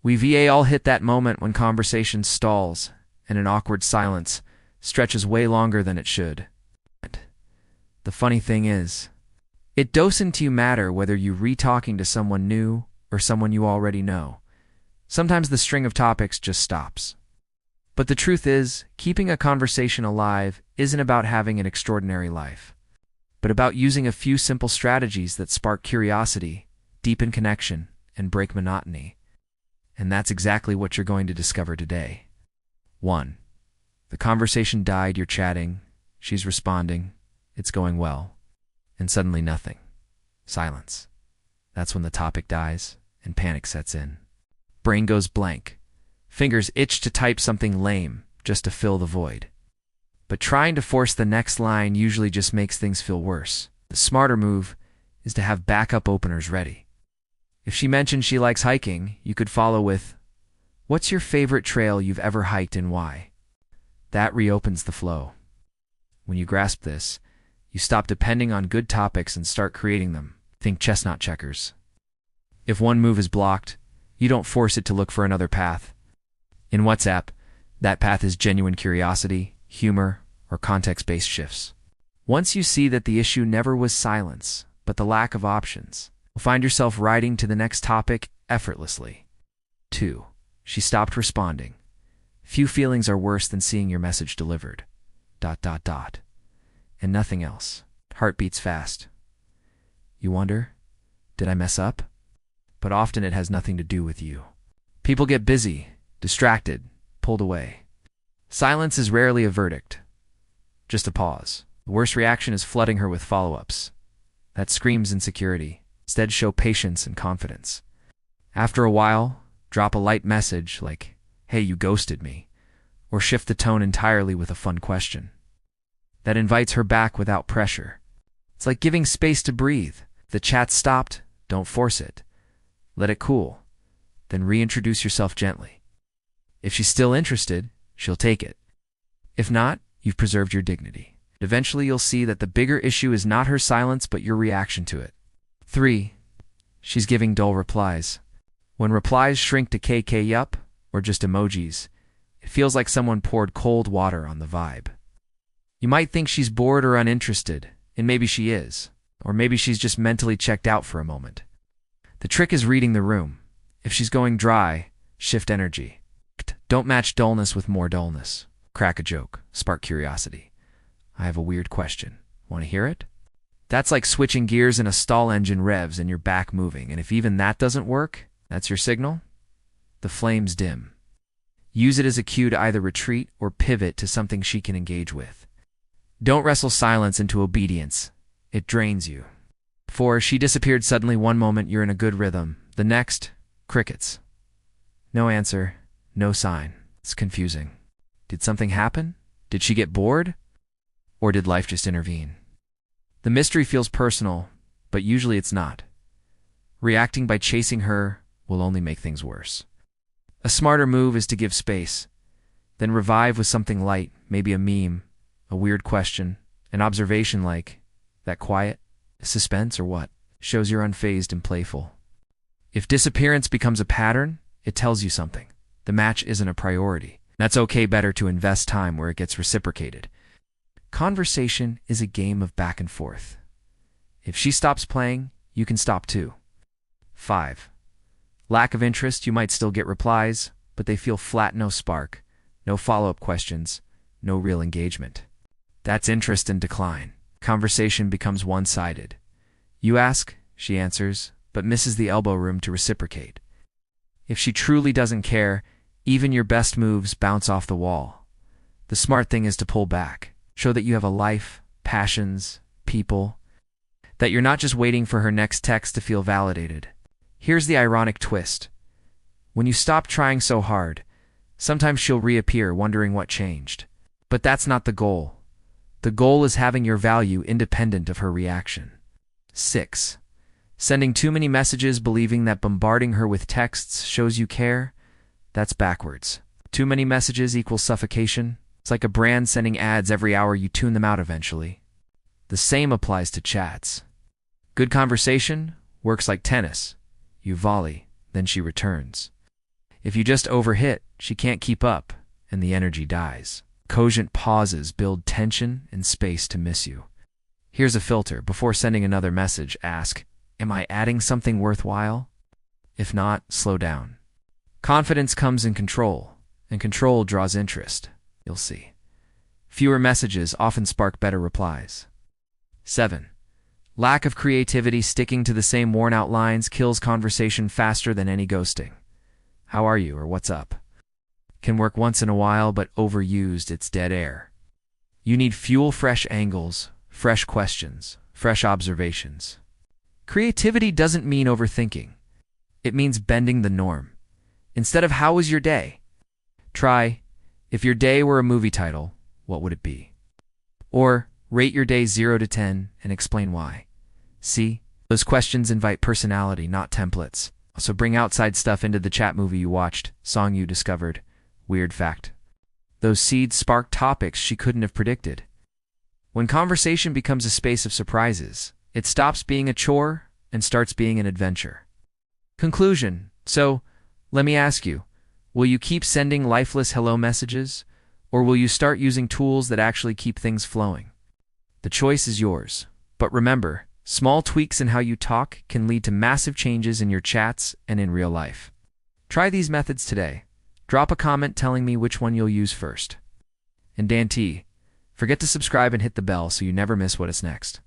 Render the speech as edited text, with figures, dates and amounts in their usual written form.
We all hit that moment when conversation stalls and an awkward silence stretches way longer than it should. The funny thing is, it doesn't matter whether you re-talking to someone new or someone you already know. Sometimes the string of topics just stops. But the truth is, keeping a conversation alive isn't about having an extraordinary life, but about using a few simple strategies that spark curiosity, deepen connection, and break monotony. And that's exactly what you're going to discover today. 1. The conversation died, you're chatting, she's responding, it's going well, and suddenly nothing. Silence. That's when the topic dies and panic sets in. Brain goes blank. Fingers itch to type something lame just to fill the void. But trying to force the next line usually just makes things feel worse. The smarter move is to have backup openers ready. If she mentions she likes hiking, you could follow with, "What's your favorite trail you've ever hiked and why?" That reopens the flow. When you grasp this, you stop depending on good topics and start creating them. Think chestnut checkers. If one move is blocked, you don't force it to look for another path. In WhatsApp, that path is genuine curiosity, humor, or context-based shifts. Once you see that the issue never was silence, but the lack of options, you'll find yourself riding to the next topic effortlessly. 2. She stopped responding. Few feelings are worse than seeing your message delivered. ... And nothing else. Heart beats fast. You wonder, did I mess up? But often it has nothing to do with you. People get busy, distracted, pulled away. Silence is rarely a verdict, just a pause. The worst reaction is flooding her with follow-ups. That screams insecurity. Instead, show patience and confidence. After a while, drop a light message like, "Hey, you ghosted me," or shift the tone entirely with a fun question. That invites her back without pressure. It's like giving space to breathe. If the chat stopped, don't force it. Let it cool. Then reintroduce yourself gently. If she's still interested, she'll take it. If not, you've preserved your dignity. Eventually you'll see that the bigger issue is not her silence but your reaction to it. 3. She's giving dull replies. When replies shrink to KK yup or just emojis, it feels like someone poured cold water on the vibe. You might think she's bored or uninterested, and maybe she is, or maybe she's just mentally checked out for a moment. The trick is reading the room. If she's going dry, shift energy. Don't match dullness with more dullness. Crack a joke, spark curiosity. I have a weird question. Want to hear it? That's like switching gears in a stall engine revs and you're back moving, and if even that doesn't work, that's your signal? The flames dim. Use it as a cue to either retreat or pivot to something she can engage with. Don't wrestle silence into obedience. It drains you. 4. She disappeared suddenly. One moment you're in a good rhythm. The next, crickets. No answer, no sign. It's confusing. Did something happen? Did she get bored? Or did life just intervene? The mystery feels personal, but usually it's not. Reacting by chasing her will only make things worse. A smarter move is to give space, then revive with something light, maybe a meme, a weird question, an observation like, that quiet, suspense or what, shows you're unfazed and playful. If disappearance becomes a pattern, it tells you something. The match isn't a priority. That's okay, better to invest time where it gets reciprocated. Conversation is a game of back and forth. If she stops playing, you can stop too. 5. Lack of interest, you might still get replies, but they feel flat, no spark, no follow-up questions, no real engagement. That's interest in decline. Conversation becomes one-sided. You ask, she answers, but misses the elbow room to reciprocate. If she truly doesn't care, even your best moves bounce off the wall. The smart thing is to pull back. Show that you have a life, passions, people, that you're not just waiting for her next text to feel validated. Here's the ironic twist. When you stop trying so hard, sometimes she'll reappear wondering what changed. But that's not the goal. The goal is having your value independent of her reaction. 6. Sending too many messages believing that bombarding her with texts shows you care? That's backwards. Too many messages equals suffocation. It's like a brand sending ads every hour, you tune them out eventually. The same applies to chats. Good conversation works like tennis. You volley, then she returns. If you just overhit, she can't keep up, and the energy dies. Cogent pauses build tension and space to miss you. Here's a filter. Before sending another message, ask, am I adding something worthwhile? If not, slow down. Confidence comes in control, and control draws interest. You'll see. Fewer messages often spark better replies. 7. Lack of creativity. Sticking to the same worn-out lines kills conversation faster than any ghosting. How are you, or what's up? Can work once in a while, but overused, it's dead air. You need fuel. Fresh angles, fresh questions, fresh observations. Creativity doesn't mean overthinking. It means bending the norm. Instead of how was your day? Try, if your day were a movie title, what would it be? Or rate your day 0 to 10 and explain why. See, those questions invite personality, not templates. So bring outside stuff into the chat. Movie you watched, song you discovered, weird fact. Those seeds spark topics she couldn't have predicted. When conversation becomes a space of surprises, it stops being a chore and starts being an adventure. Conclusion. So, let me ask you, will you keep sending lifeless hello messages, or will you start using tools that actually keep things flowing? The choice is yours. But remember, small tweaks in how you talk can lead to massive changes in your chats and in real life. Try these methods today. Drop a comment telling me which one you'll use first. And Dan T, forget to subscribe and hit the bell so you never miss what is next.